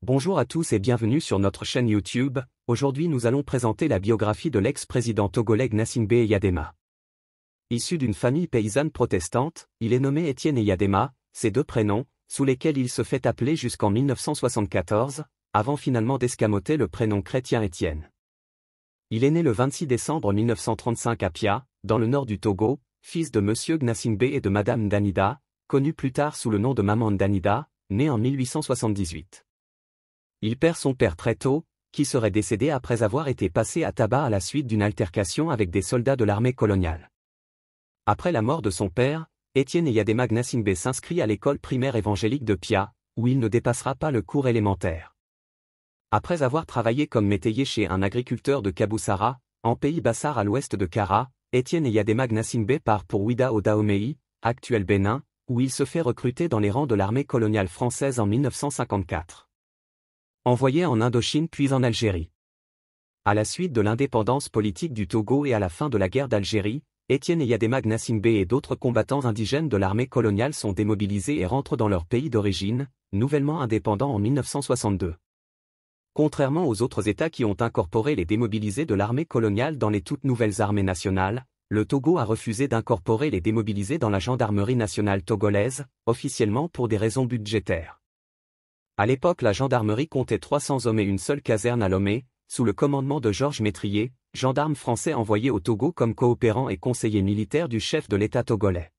Bonjour à tous et bienvenue sur notre chaîne YouTube. Aujourd'hui nous allons présenter la biographie de l'ex-président togolais Gnassingbé Eyadema. Issu d'une famille paysanne protestante, il est nommé Étienne Eyadema, ses deux prénoms, sous lesquels il se fait appeler jusqu'en 1974, avant finalement d'escamoter le prénom chrétien Étienne. Il est né le 26 décembre 1935 à Pia, dans le nord du Togo, fils de Monsieur Gnassingbé et de Madame Ndanida, connu plus tard sous le nom de Maman Ndanida, né en 1878. Il perd son père très tôt, qui serait décédé après avoir été passé à tabac à la suite d'une altercation avec des soldats de l'armée coloniale. Après la mort de son père, Étienne Eyadema Gnassingbé s'inscrit à l'école primaire évangélique de Pia, où il ne dépassera pas le cours élémentaire. Après avoir travaillé comme métayer chez un agriculteur de Kaboussara, en pays Bassar à l'ouest de Kara, Étienne Eyadema Gnassingbé part pour Ouida au Dahomey, actuel Bénin, où il se fait recruter dans les rangs de l'armée coloniale française en 1954. Envoyé en Indochine puis en Algérie. À la suite de l'indépendance politique du Togo et à la fin de la guerre d'Algérie, Étienne Eyadema Gnassingbé et d'autres combattants indigènes de l'armée coloniale sont démobilisés et rentrent dans leur pays d'origine, nouvellement indépendant en 1962. Contrairement aux autres États qui ont incorporé les démobilisés de l'armée coloniale dans les toutes nouvelles armées nationales, le Togo a refusé d'incorporer les démobilisés dans la gendarmerie nationale togolaise, officiellement pour des raisons budgétaires. À l'époque, la gendarmerie comptait 300 hommes et une seule caserne à Lomé, sous le commandement de Georges Métrier, gendarme français envoyé au Togo comme coopérant et conseiller militaire du chef de l'État togolais.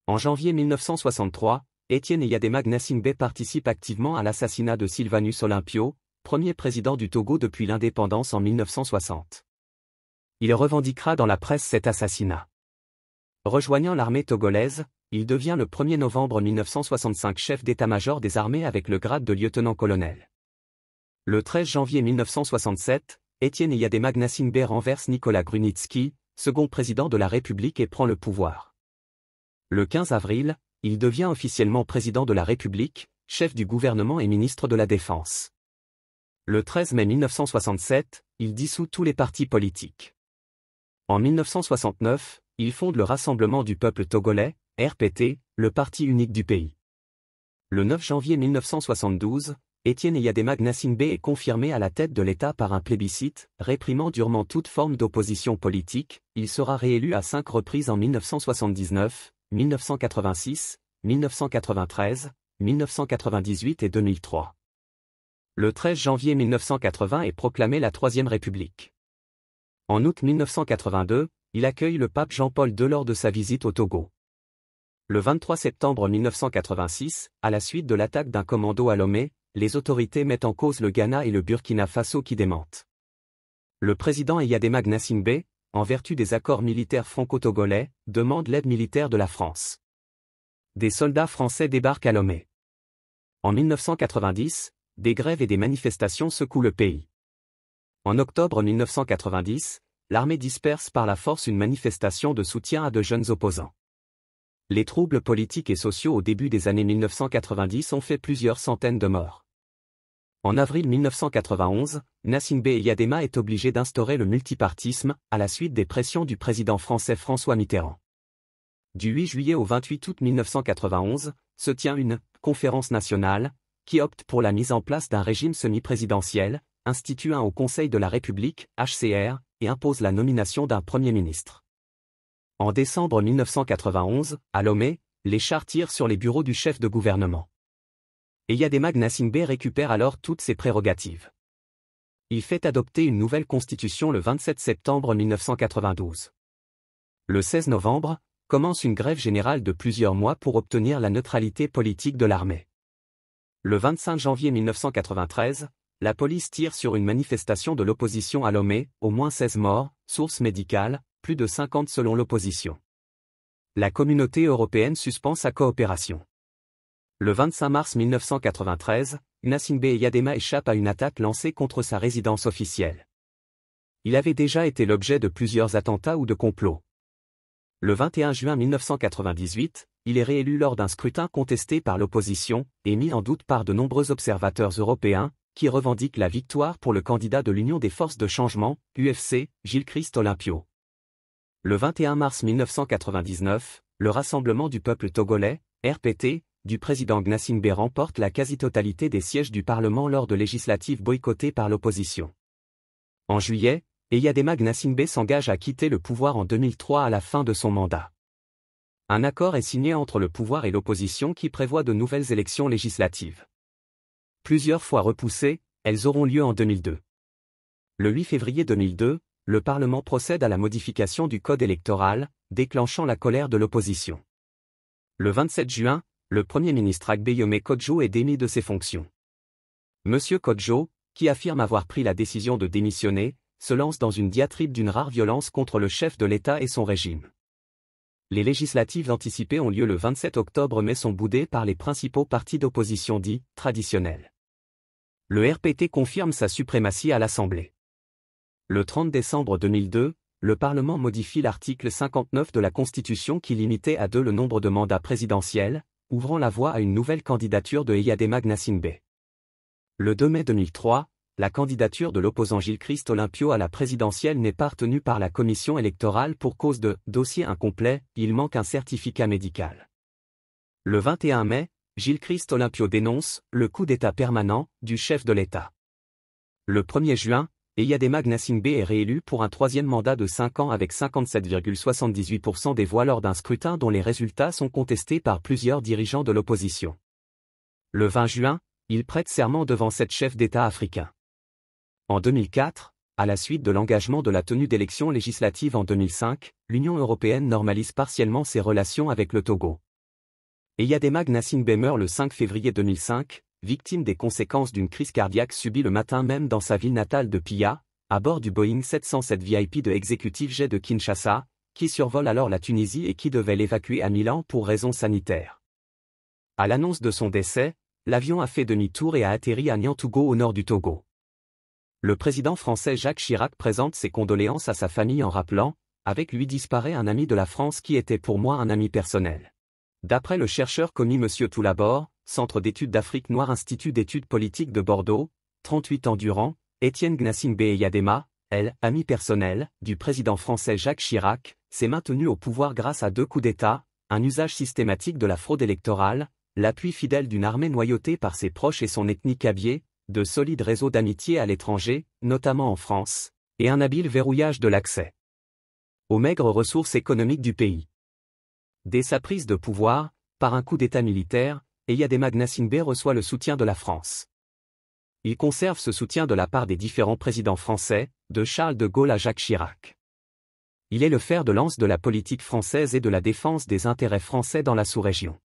En janvier 1963, Étienne Eyadema Gnassingbé participe activement à l'assassinat de Sylvanus Olympio, premier président du Togo depuis l'indépendance en 1960. Il revendiquera dans la presse cet assassinat. Rejoignant l'armée togolaise, il devient le 1er novembre 1965 chef d'état-major des armées avec le grade de lieutenant-colonel. Le 13 janvier 1967, Étienne Eyadema Gnassingbé renverse Nicolas Grunitzky, second président de la République et prend le pouvoir. Le 15 avril, il devient officiellement président de la République, chef du gouvernement et ministre de la Défense. Le 13 mai 1967, il dissout tous les partis politiques. En 1969, il fonde le Rassemblement du peuple togolais, RPT, le parti unique du pays. Le 9 janvier 1972, Étienne Eyadema Gnassingbé est confirmé à la tête de l'État par un plébiscite, réprimant durement toute forme d'opposition politique. Il sera réélu à 5 reprises en 1979, 1986, 1993, 1998 et 2003. Le 13 janvier 1980 est proclamé la Troisième République. En août 1982, il accueille le pape Jean-Paul II lors de sa visite au Togo. Le 23 septembre 1986, à la suite de l'attaque d'un commando à Lomé, les autorités mettent en cause le Ghana et le Burkina Faso qui démentent. Le président Eyadema Gnassingbé, en vertu des accords militaires franco-togolais, demande l'aide militaire de la France. Des soldats français débarquent à Lomé. En 1990, des grèves et des manifestations secouent le pays. En octobre 1990, l'armée disperse par la force une manifestation de soutien à de jeunes opposants. Les troubles politiques et sociaux au début des années 1990 ont fait plusieurs centaines de morts. En avril 1991, Gnassingbé Eyadema est obligé d'instaurer le multipartisme, à la suite des pressions du président français François Mitterrand. Du 8 juillet au 28 août 1991, se tient une « conférence nationale » qui opte pour la mise en place d'un régime semi-présidentiel, institue un Haut Conseil de la République, HCR, et impose la nomination d'un Premier ministre. En décembre 1991, à Lomé, les chars tirent sur les bureaux du chef de gouvernement. Eyadema Gnassingbé récupère alors toutes ses prérogatives. Il fait adopter une nouvelle constitution le 27 septembre 1992. Le 16 novembre, commence une grève générale de plusieurs mois pour obtenir la neutralité politique de l'armée. Le 25 janvier 1993, la police tire sur une manifestation de l'opposition à Lomé, au moins 16 morts, source médicale, plus de 50 selon l'opposition. La communauté européenne suspend sa coopération. Le 25 mars 1993, Gnassingbé Eyadema échappe à une attaque lancée contre sa résidence officielle. Il avait déjà été l'objet de plusieurs attentats ou de complots. Le 21 juin 1998, il est réélu lors d'un scrutin contesté par l'opposition, et mis en doute par de nombreux observateurs européens, qui revendiquent la victoire pour le candidat de l'Union des forces de changement, UFC, Gilles-Christ Olympio. Le 21 mars 1999, le Rassemblement du peuple togolais, RPT, du président Gnassingbé remporte la quasi-totalité des sièges du Parlement lors de législatives boycottées par l'opposition. En juillet, Eyadema Gnassingbé s'engage à quitter le pouvoir en 2003 à la fin de son mandat. Un accord est signé entre le pouvoir et l'opposition qui prévoit de nouvelles élections législatives. Plusieurs fois repoussées, elles auront lieu en 2002. Le 8 février 2002, le Parlement procède à la modification du code électoral, déclenchant la colère de l'opposition. Le 27 juin, le Premier ministre Agbeyome Kodjo est démis de ses fonctions. Monsieur Kodjo, qui affirme avoir pris la décision de démissionner, se lance dans une diatribe d'une rare violence contre le chef de l'État et son régime. Les législatives anticipées ont lieu le 27 octobre mais sont boudées par les principaux partis d'opposition dits « traditionnels ». Le RPT confirme sa suprématie à l'Assemblée. Le 30 décembre 2002, le Parlement modifie l'article 59 de la Constitution qui limitait à 2 le nombre de mandats présidentiels, ouvrant la voie à une nouvelle candidature de Eyadema Gnassingbé. Le 2 mai 2003, la candidature de l'opposant Gilchrist Olympio à la présidentielle n'est pas retenue par la commission électorale pour cause de « dossier incomplet », il manque un certificat médical. Le 21 mai, Gilchrist Olympio dénonce « le coup d'État permanent » du chef de l'État. Le 1er juin, Eyadema Gnassingbé est réélu pour un 3e mandat de 5 ans avec 57,78% des voix lors d'un scrutin dont les résultats sont contestés par plusieurs dirigeants de l'opposition. Le 20 juin, il prête serment devant 7 chefs d'État africains. En 2004, à la suite de l'engagement de la tenue d'élections législatives en 2005, l'Union européenne normalise partiellement ses relations avec le Togo. Eyadema Gnassingbé meurt le 5 février 2005, victime des conséquences d'une crise cardiaque subie le matin même dans sa ville natale de Pia, à bord du Boeing 707 VIP de Executive Jet de Kinshasa, qui survole alors la Tunisie et qui devait l'évacuer à Milan pour raisons sanitaires. À l'annonce de son décès, l'avion a fait demi-tour et a atterri à Niantougo au nord du Togo. Le président français Jacques Chirac présente ses condoléances à sa famille en rappelant « Avec lui disparaît un ami de la France qui était pour moi un ami personnel ». D'après le chercheur commis M. Toulabor, Centre d'études d'Afrique noire Institut d'études politiques de Bordeaux, 38 ans durant, Étienne Gnassingbé Eyadema, ami personnel, du président français Jacques Chirac, s'est maintenu au pouvoir grâce à 2 coups d'État, un usage systématique de la fraude électorale, l'appui fidèle d'une armée noyautée par ses proches et son ethnie kabyé, de solides réseaux d'amitié à l'étranger, notamment en France, et un habile verrouillage de l'accès aux maigres ressources économiques du pays. Dès sa prise de pouvoir, par un coup d'État militaire, Eyadema Gnassingbé reçoit le soutien de la France. Il conserve ce soutien de la part des différents présidents français, de Charles de Gaulle à Jacques Chirac. Il est le fer de lance de la politique française et de la défense des intérêts français dans la sous-région.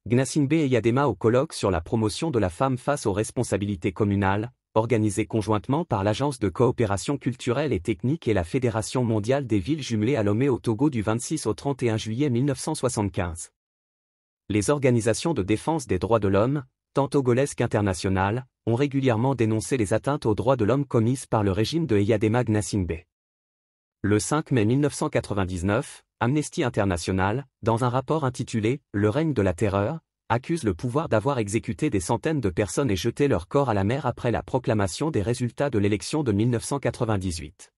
Gnassingbé Eyadema au colloque sur la promotion de la femme face aux responsabilités communales, organisé conjointement par l'Agence de coopération culturelle et technique et la Fédération mondiale des villes jumelées à Lomé au Togo du 26 au 31 juillet 1975. Les organisations de défense des droits de l'homme, tant togolaises qu'internationales, ont régulièrement dénoncé les atteintes aux droits de l'homme commises par le régime de Eyadema Gnassingbé. Le 5 mai 1999, Amnesty International, dans un rapport intitulé « Le règne de la terreur », accuse le pouvoir d'avoir exécuté des centaines de personnes et jeté leurs corps à la mer après la proclamation des résultats de l'élection de 1998.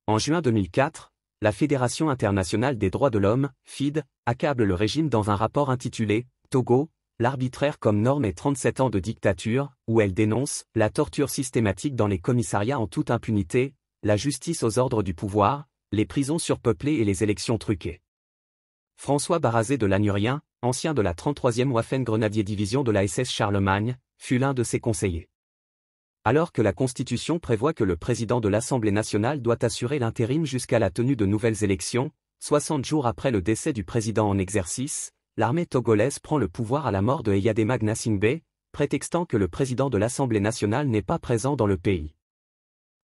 En juin 2004, la Fédération internationale des droits de l'homme, FID, accable le régime dans un rapport intitulé « Togo, l'arbitraire comme norme et 37 ans de dictature », où elle dénonce « la torture systématique dans les commissariats en toute impunité, la justice aux ordres du pouvoir, les prisons surpeuplées et les élections truquées ». François Barazé de Lanurien, ancien de la 33e Waffen-Grenadier Division de la SS Charlemagne, fut l'un de ses conseillers. Alors que la Constitution prévoit que le président de l'Assemblée nationale doit assurer l'intérim jusqu'à la tenue de nouvelles élections, 60 jours après le décès du président en exercice, l'armée togolaise prend le pouvoir à la mort de Eyadema Gnassingbé, prétextant que le président de l'Assemblée nationale n'est pas présent dans le pays.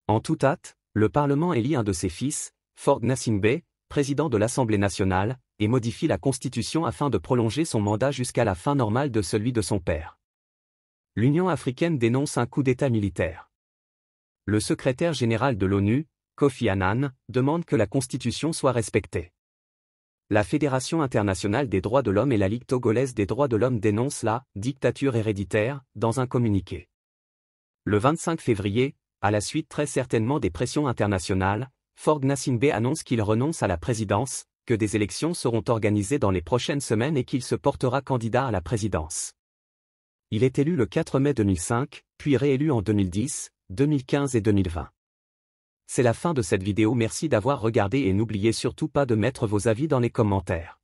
En tout hâte, le Parlement élit un de ses fils, Faure Gnassingbé, président de l'Assemblée nationale, et modifie la Constitution afin de prolonger son mandat jusqu'à la fin normale de celui de son père. L'Union africaine dénonce un coup d'État militaire. Le secrétaire général de l'ONU, Kofi Annan, demande que la Constitution soit respectée. La Fédération internationale des droits de l'homme et la Ligue togolaise des droits de l'homme dénoncent la « dictature héréditaire » dans un communiqué. Le 25 février, à la suite très certainement des pressions internationales, Faure Gnassingbé annonce qu'il renonce à la présidence, que des élections seront organisées dans les prochaines semaines et qu'il se portera candidat à la présidence. Il est élu le 4 mai 2005, puis réélu en 2010, 2015 et 2020. C'est la fin de cette vidéo, merci d'avoir regardé et n'oubliez surtout pas de mettre vos avis dans les commentaires.